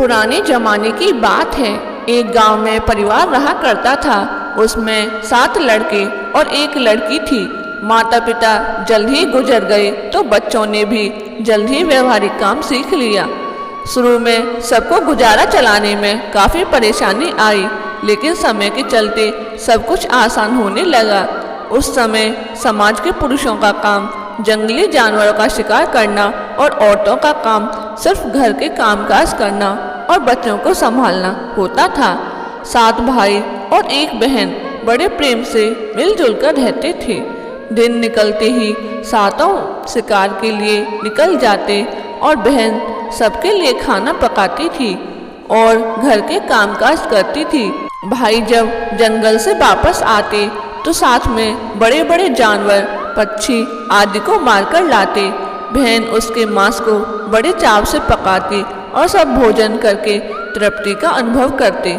पुराने जमाने की बात है। एक गांव में परिवार रहा करता था। उसमें 7 लड़के और 1 लड़की थी। माता पिता जल्द ही गुजर गए तो बच्चों ने भी जल्द ही व्यवहारिक काम सीख लिया। शुरू में सबको गुजारा चलाने में काफ़ी परेशानी आई, लेकिन समय के चलते सब कुछ आसान होने लगा। उस समय समाज के पुरुषों का काम जंगली जानवरों का शिकार करना और औरतों का काम सिर्फ घर के कामकाज करना और बच्चों को संभालना होता था। 7 भाई और 1 बहन बड़े प्रेम से मिलजुल कर रहते थे। दिन निकलते ही 7 शिकार के लिए निकल जाते और बहन सबके लिए खाना पकाती थी और घर के कामकाज करती थी। भाई जब जंगल से वापस आते तो साथ में बड़े बड़े जानवर, पक्षी आदि को मारकर लाते। बहन उसके मांस को बड़े चाव से पकाती और सब भोजन करके तृप्ति का अनुभव करते।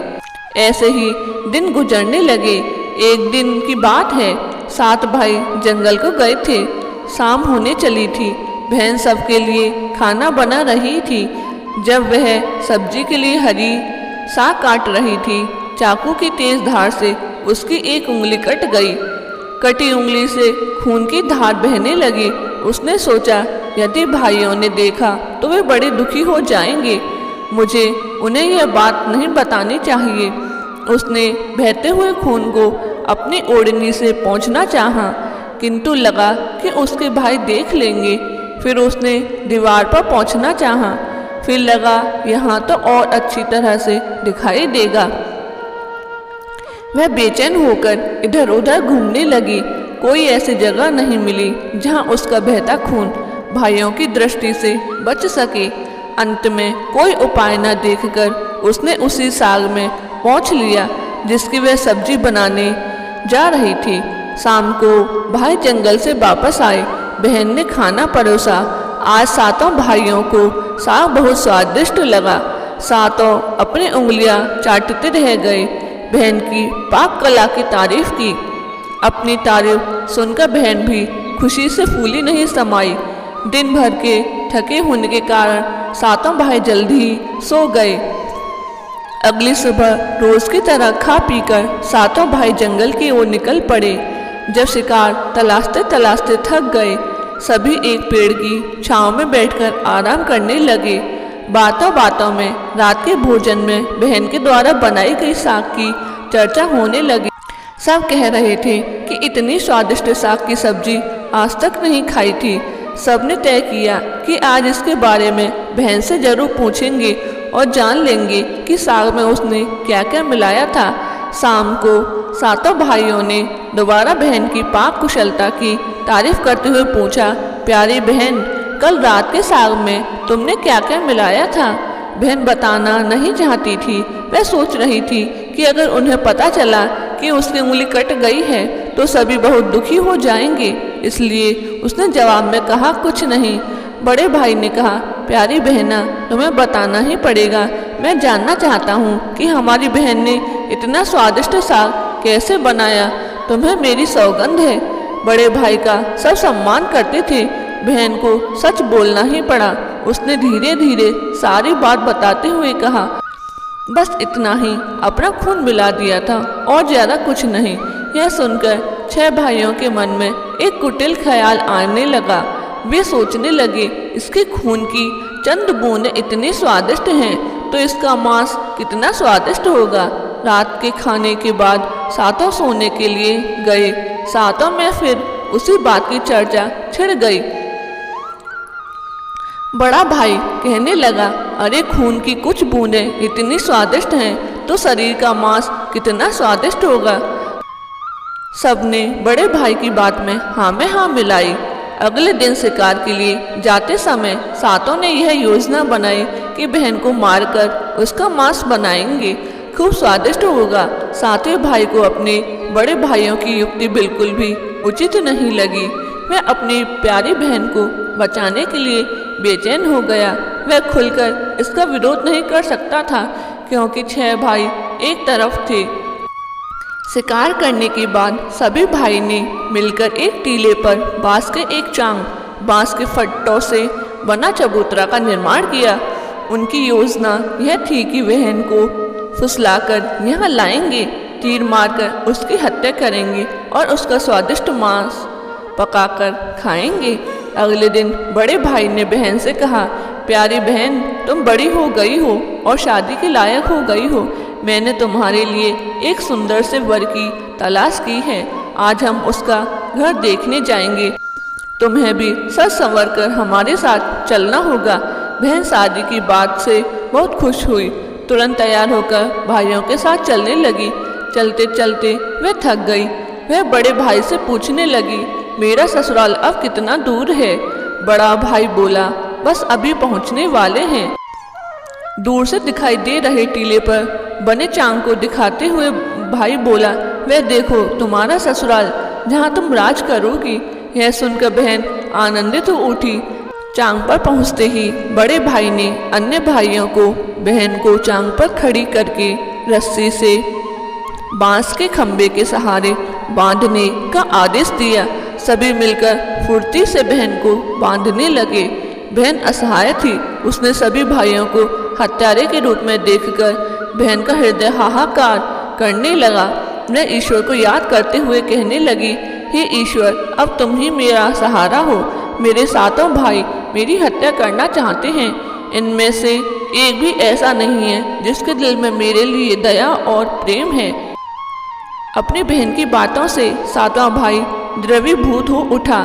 ऐसे ही दिन गुजरने लगे। एक दिन की बात है, 7 भाई जंगल को गए थे। शाम होने चली थी। बहन सबके लिए खाना बना रही थी। जब वह सब्जी के लिए हरी साग काट रही थी, चाकू की तेज धार से उसकी 1 उंगली कट गई। कटी उंगली से खून की धार बहने लगी। उसने सोचा, यदि भाइयों ने देखा तो वे बड़े दुखी हो जाएंगे। मुझे उन्हें यह बात नहीं बतानी चाहिए। उसने बहते हुए खून को अपनी ओढ़नी से पोंछना चाहा, किंतु लगा कि उसके भाई देख लेंगे। फिर उसने दीवार पर पोंछना चाहा, फिर लगा यहाँ तो और अच्छी तरह से दिखाई देगा। वह बेचैन होकर इधर उधर घूमने लगी। कोई ऐसी जगह नहीं मिली जहाँ उसका बहता खून भाइयों की दृष्टि से बच सके। अंत में कोई उपाय न देखकर उसने उसी साग में पोंछ लिया जिसकी वह सब्जी बनाने जा रही थी। शाम को भाई जंगल से वापस आए। बहन ने खाना परोसा। आज 7 भाइयों को साग बहुत स्वादिष्ट लगा। 7 अपनी उंगलियां चाटते रह गए। बहन की पाक कला की तारीफ की। अपनी तारीफ सुनकर बहन भी खुशी से फूली नहीं समाई। दिन भर के थके होने के कारण 7 भाई जल्दी ही सो गए। अगली सुबह रोज की तरह खा पीकर 7 भाई जंगल की ओर निकल पड़े। जब शिकार तलाशते तलाशते थक गए, सभी एक पेड़ की छांव में बैठकर आराम करने लगे। बातों बातों में रात के भोजन में बहन के द्वारा बनाई गई साग की चर्चा होने लगी। सब कह रहे थे कि इतनी स्वादिष्ट साग की सब्जी आज तक नहीं खाई थी। सबने तय किया कि आज इसके बारे में बहन से जरूर पूछेंगे और जान लेंगे कि साग में उसने क्या क्या मिलाया था। शाम को 7 भाइयों ने दोबारा बहन की पाक कुशलता की तारीफ करते हुए पूछा, प्यारी बहन, कल रात के साग में तुमने क्या क्या मिलाया था? बहन बताना नहीं चाहती थी। वह सोच रही थी कि अगर उन्हें पता चला कि उसकी उंगली कट गई है तो सभी बहुत दुखी हो जाएंगे। इसलिए उसने जवाब में कहा, कुछ नहीं। बड़े भाई ने कहा, प्यारी बहना, तुम्हें बताना ही पड़ेगा। मैं जानना चाहता हूँ कि हमारी बहन ने इतना स्वादिष्ट साग कैसे बनाया। तुम्हें मेरी सौगंध है। बड़े भाई का सब सम्मान करते थे। बहन को सच बोलना ही पड़ा। उसने धीरे धीरे सारी बात बताते हुए कहा, बस इतना ही, अपना खून मिला दिया था और ज्यादा कुछ नहीं। यह सुनकर 6 भाइयों के मन में एक कुटिल ख्याल आने लगा। वे सोचने लगे, इसके खून की चंद बूंदें इतनी स्वादिष्ट हैं तो इसका मांस कितना स्वादिष्ट होगा। रात के खाने के बाद 7 सोने के लिए गए। 7 में फिर उसी बात की चर्चा छिड़ गई। बड़ा भाई कहने लगा, अरे खून की कुछ बूंदें इतनी स्वादिष्ट हैं तो शरीर का मांस कितना स्वादिष्ट होगा। सबने बड़े भाई की बात में हाँ में हाँ मिलाई। अगले दिन शिकार के लिए जाते समय 7 ने यह योजना बनाई कि बहन को मारकर उसका मांस बनाएंगे। खूब स्वादिष्ट होगा। 7वें भाई को अपने बड़े भाइयों की युक्ति बिल्कुल भी उचित नहीं लगी। वह अपनी प्यारी बहन को बचाने के लिए बेचैन हो गया। वह खुलकर इसका विरोध नहीं कर सकता था क्योंकि 6 भाई एक तरफ थे। शिकार करने के बाद सभी भाई ने मिलकर एक टीले पर बांस के एक चांग, बांस के फट्टों से बना चबूतरा का निर्माण किया। उनकी योजना यह थी कि बहन को फुसलाकर यहाँ लाएंगे, तीर मारकर उसकी हत्या करेंगे और उसका स्वादिष्ट मांस पकाकर खाएंगे। अगले दिन बड़े भाई ने बहन से कहा, प्यारी बहन, तुम बड़ी हो गई हो और शादी के लायक हो गई हो। मैंने तुम्हारे लिए एक सुंदर से वर की तलाश की है। आज हम उसका घर देखने जाएंगे। तुम्हें भी सज संवर कर हमारे साथ चलना होगा। बहन शादी की बात से बहुत खुश हुई, तुरंत तैयार होकर भाइयों के साथ चलने लगी। चलते चलते वह थक गई। वह बड़े भाई से पूछने लगी, मेरा ससुराल अब कितना दूर है? बड़ा भाई बोला, बस अभी पहुंचने वाले हैं। दूर से दिखाई दे रहे टीले पर बने चांग को दिखाते हुए भाई बोला, वह देखो तुम्हारा ससुराल जहाँ तुम राज करोगी। यह सुनकर बहन आनंदित हो उठी। चांग पर पहुँचते ही बड़े भाई ने अन्य भाइयों को बहन को चांग पर खड़ी करके रस्सी से बांस के खंभे के सहारे बांधने का आदेश दिया। सभी मिलकर फुर्ती से बहन को बांधने लगे। बहन असहाय थी। उसने सभी भाइयों को हत्यारे के रूप में देखकर बहन का हृदय हाहाकार करने लगा। वह ईश्वर को याद करते हुए कहने लगी, हे ईश्वर, अब तुम ही मेरा सहारा हो। मेरे सातों भाई मेरी हत्या करना चाहते हैं। इनमें से एक भी ऐसा नहीं है जिसके दिल में मेरे लिए दया और प्रेम है। अपनी बहन की बातों से सातवां भाई द्रवीभूत हो उठा।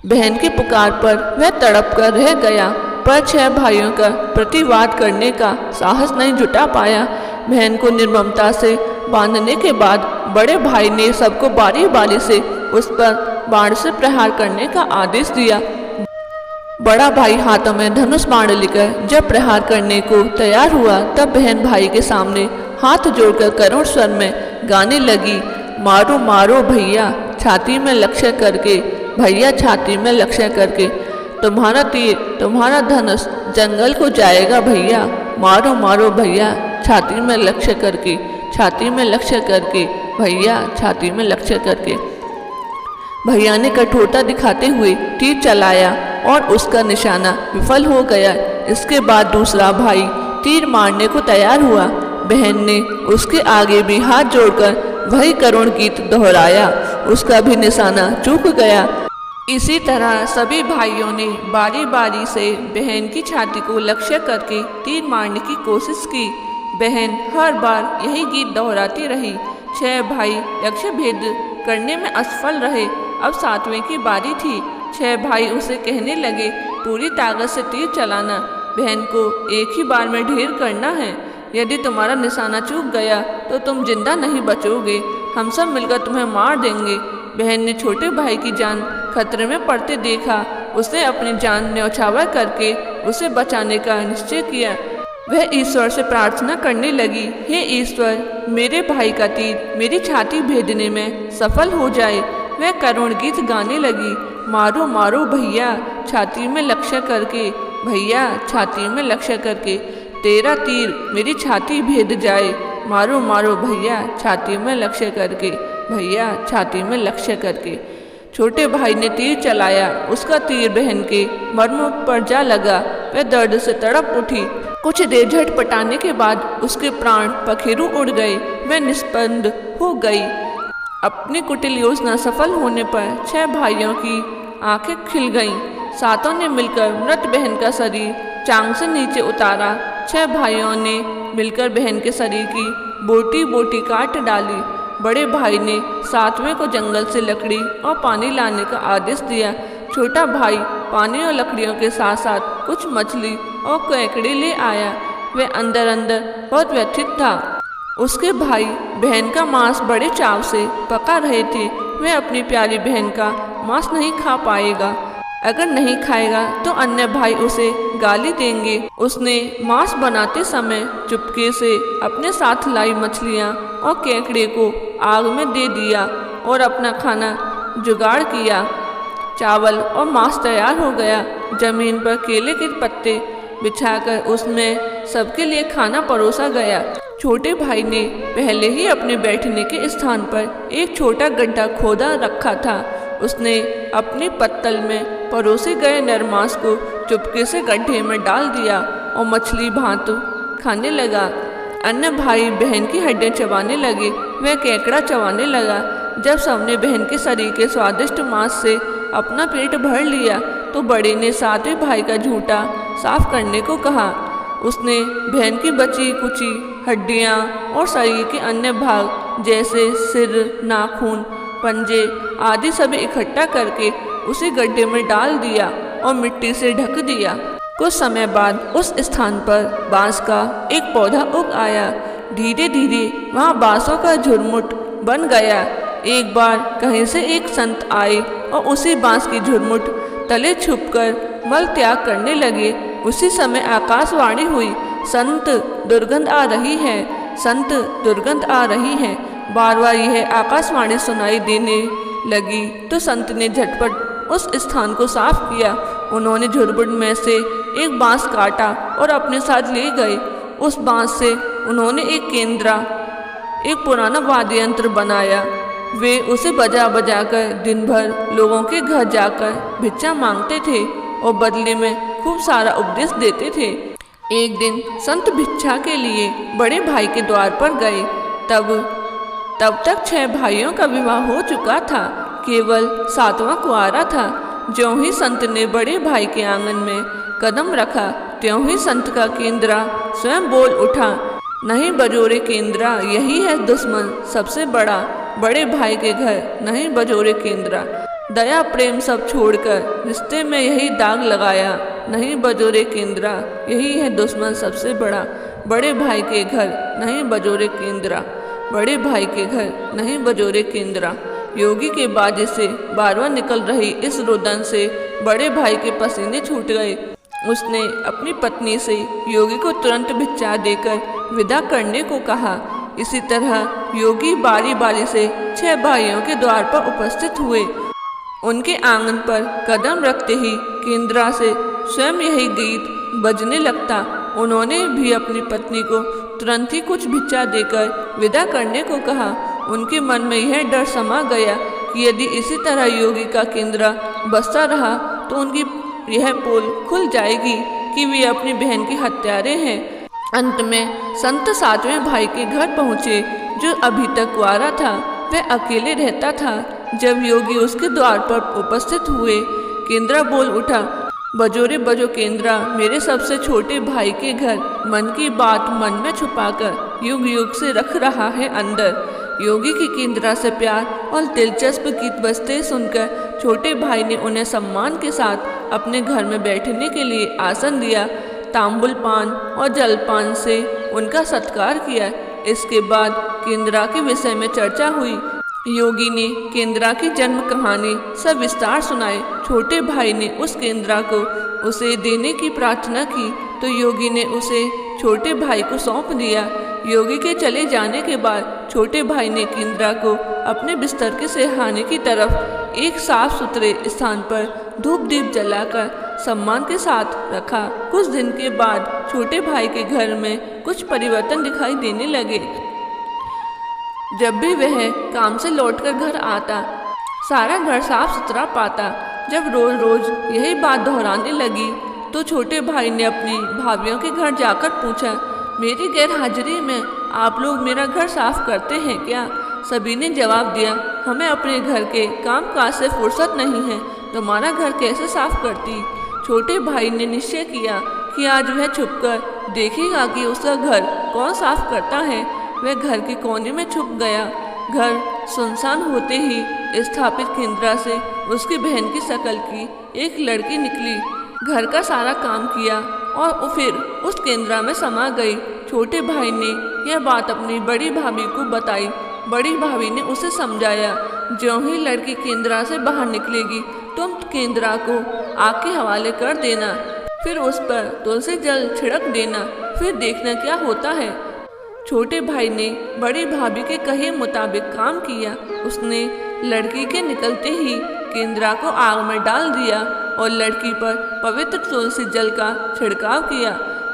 बहन के पुकार पर वह तड़प कर रह गया, पर 6 भाइयों का प्रतिवाद करने का साहस नहीं जुटा पाया। बहन को निर्ममता से बांधने के बाद बड़े भाई ने सबको बारी बारी से उस पर बाण से प्रहार करने का आदेश दिया। बड़ा भाई हाथों में धनुष बाण लेकर जब प्रहार करने को तैयार हुआ, तब बहन भाई के सामने हाथ जोड़कर करुण स्वर में गाने लगी, मारो मारो भैया छाती में लक्ष्य करके, भैया छाती में लक्ष्य करके, तुम्हारा तीर तुम्हारा धनुष जंगल को जाएगा भैया, मारो मारो भैया छाती में लक्ष्य करके, छाती में लक्ष्य करके, भैया छाती में लक्ष्य करके। भैया ने कठोरता दिखाते हुए तीर चलाया और उसका निशाना विफल हो गया। इसके बाद दूसरा भाई तीर मारने को तैयार हुआ। बहन ने उसके आगे भी हाथ जोड़कर वही करुण गीत दोहराया। उसका भी निशाना चूक गया। इसी तरह सभी भाइयों ने बारी बारी से बहन की छाती को लक्ष्य करके तीर मारने की कोशिश की। बहन हर बार यही गीत दोहराती रही। 6 भाई लक्ष्य भेद करने में असफल रहे। अब 7वें की बारी थी। 6 भाई उसे कहने लगे, पूरी ताकत से तीर चलाना, बहन को एक ही बार में ढेर करना है। यदि तुम्हारा निशाना चूक गया तो तुम जिंदा नहीं बचोगे, हम सब मिलकर तुम्हें मार देंगे। बहन ने छोटे भाई की जान खतरे में पड़ते देखा। उसने अपनी जान न्यौछावर करके उसे बचाने का निश्चय किया। वह ईश्वर से प्रार्थना करने लगी, हे ईश्वर, मेरे भाई का तीर मेरी छाती भेदने में सफल हो जाए। वह करुण गीत गाने लगी, मारो मारो भैया छाती में लक्ष्य करके, भैया छाती में लक्ष्य करके, तेरा तीर मेरी छाती भेद जाए, मारो मारो भैया छाती में लक्ष्य करके, भैया छाती में लक्ष्य करके। छोटे भाई ने तीर चलाया। उसका तीर बहन के मर्म पर जा लगा। वह दर्द से तड़प उठी। कुछ देर झटपटाने के बाद उसके प्राण पखेरु उड़ गए। वह निस्पंद हो गई। अपनी कुटिल योजना सफल होने पर 6 भाइयों की आंखें खिल गईं। सातों ने मिलकर मृत बहन का शरीर चांग से नीचे उतारा। 6 भाइयों ने मिलकर बहन के शरीर की बोटी बोटी काट डाली। बड़े भाई ने 7वें को जंगल से लकड़ी और पानी लाने का आदेश दिया। छोटा भाई पानी और लकड़ियों के साथ साथ कुछ मछली और केकड़े ले आया। वह अंदर अंदर बहुत व्यथित था। उसके भाई बहन का मांस बड़े चाव से पका रहे थे। वह अपनी प्यारी बहन का मांस नहीं खा पाएगा। अगर नहीं खाएगा तो अन्य भाई उसे गाली देंगे। उसने मांस बनाते समय चुपके से अपने साथ लाई मछलियाँ और केकड़े को आग में दे दिया और अपना खाना जुगाड़ किया। चावल और मांस तैयार हो गया। जमीन पर केले के पत्ते बिछाकर उसमें सबके लिए खाना परोसा गया। छोटे भाई ने पहले ही अपने बैठने के स्थान पर एक छोटा गड्ढा खोदा रखा था। उसने अपनी पत्तल में परोसे गए नरमांस को चुपके से गड्ढे में डाल दिया और मछली भात खाने लगा। अन्य भाई बहन की हड्डियां चबाने लगे, वह केकड़ा चबाने लगा। जब सबने बहन के शरीर के स्वादिष्ट मांस से अपना पेट भर लिया तो बड़े ने सातवें भाई का झूठा साफ करने को कहा। उसने बहन की बची कुची हड्डियां और शरीर के अन्य भाग जैसे सिर, नाखून, पंजे आदि सभी इकट्ठा करके उसे गड्ढे में डाल दिया और मिट्टी से ढक दिया। कुछ समय बाद उस स्थान पर बांस का एक पौधा उग आया। धीरे धीरे वहाँ बांसों का झुरमुट बन गया। एक बार कहीं से एक संत आए और उसी बांस की झुरमुट तले छुपकर मल त्याग करने लगे। उसी समय आकाशवाणी हुई, संत दुर्गंध आ रही है, संत दुर्गंध आ रही है। बार बार यह आकाशवाणी सुनाई देने लगी तो संत ने झटपट उस स्थान को साफ किया। उन्होंने झुरमुट में से एक बांस काटा और अपने साथ ले गए। उस बांस से उन्होंने एक केंद्रा, एक पुराना वाद्य यंत्र बनाया। वे उसे बजा बजा कर दिन भर लोगों के घर जाकर भिक्षा मांगते थे और बदले में खूब सारा उपदेश देते थे। एक दिन संत भिक्षा के लिए बड़े भाई के द्वार पर गए। तब तक 6 भाइयों का विवाह हो चुका था, केवल 7वां कुंवारा था। ज्यों ही संत ने बड़े भाई के आंगन में कदम रखा त्यों ही संत का केंद्रा स्वयं बोल उठा, नहीं बजोरे केंद्रा, यही है दुश्मन सबसे बड़ा, बड़े भाई के घर नहीं बजोरे केंद्रा। दया प्रेम सब छोड़कर रिश्ते में यही दाग लगाया, नहीं बजोरे केंद्रा, यही है दुश्मन सबसे बड़ा, बड़े भाई के घर नहीं बजोरे केंद्रा, बड़े भाई के घर नहीं बजोरे केंद्रा। योगी के बाजे से बार-बार निकल रही इस रुदन से बड़े भाई के पसीने छूट गए। उसने अपनी पत्नी से योगी को तुरंत भिक्षा देकर विदा करने को कहा। इसी तरह योगी बारी बारी से 6 भाइयों के द्वार पर उपस्थित हुए। उनके आंगन पर कदम रखते ही केंद्रा से स्वयं यही गीत बजने लगता। उन्होंने भी अपनी पत्नी को तुरंत ही कुछ भिक्षा देकर विदा करने को कहा। उनके मन में यह डर समा गया कि यदि इसी तरह योगी का केंद्रा बसता रहा तो उनकी यह पोल खुल जाएगी कि वे अपनी बहन के हत्यारे हैं। अंत में संत 7वें भाई के घर पहुँचे, जो अभी तक कुंवारा था। वह अकेले रहता था। जब योगी उसके द्वार पर उपस्थित हुए, केंद्रा बोल उठा, बजोरे बजो केंद्रा, मेरे सबसे छोटे भाई के घर मन की बात मन में छुपाकर युग युग से रख रहा है अंदर। योगी की केंद्रा से प्यार और दिलचस्प गीत बजते सुनकर छोटे भाई ने उन्हें सम्मान के साथ अपने घर में बैठने के लिए आसन दिया। तांबुल पान और जलपान से उनका सत्कार किया। इसके बाद केंद्रा के विषय में चर्चा हुई। योगी ने केंद्रा की जन्म कहानी सब विस्तार सुनाए। छोटे भाई ने उस केंद्रा को उसे देने की प्रार्थना की तो योगी ने उसे छोटे भाई को सौंप दिया। योगी के चले जाने के बाद छोटे भाई ने केंद्रा को अपने बिस्तर के सिरहाने की तरफ एक साफ सुथरे स्थान पर धूप दीप जलाकर सम्मान के साथ रखा। कुछ दिन के बाद छोटे भाई के घर में कुछ परिवर्तन दिखाई देने लगे। जब भी वह काम से लौटकर घर आता, सारा घर साफ सुथरा पाता। जब रोज रोज यही बात दोहराने लगी तो छोटे भाई ने अपनी भाभियों के घर जाकर पूछा, मेरी गैर हाजिरी में आप लोग मेरा घर साफ करते हैं क्या? सभी ने जवाब दिया, हमें अपने घर के काम काज से फुर्सत नहीं है, तुम्हारा घर कैसे साफ करती? छोटे भाई ने निश्चय किया कि आज वह छुपकर देखेगा कि उसका घर कौन साफ करता है। वह घर के कोने में छुप गया। घर सुनसान होते ही स्थापित केंद्रा से उसकी बहन की शक्ल की एक लड़की निकली। घर का सारा काम किया और फिर उस केंद्रा में समा गई। छोटे भाई ने यह बात अपनी बड़ी भाभी को बताई। बड़ी भाभी ने उसे समझाया, ज्यों ही लड़की केंद्रा से बाहर निकलेगी तुम केंद्रा को आग के हवाले कर देना, फिर उस पर तुलसी जल छिड़क देना, फिर देखना क्या होता है। छोटे भाई ने बड़ी भाभी के कहे मुताबिक काम किया। उसने लड़की के निकलते ही केंद्रा को आग में डाल दिया और लड़की पर पवित्र तुलसी जल का छिड़काव किया।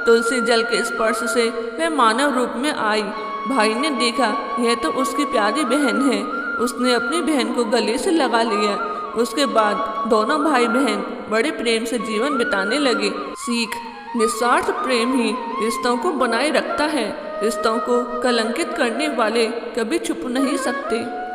तुलसी जल के स्पर्श से वह मानव रूप में आई। भाई ने देखा यह तो उसकी प्यारी बहन है। उसने अपनी बहन को गले से लगा लिया। उसके बाद दोनों भाई बहन बड़े प्रेम से जीवन बिताने लगे। सीख, निस्वार्थ प्रेम ही रिश्तों को बनाए रखता है। रिश्तों को कलंकित करने वाले कभी छुप नहीं सकते।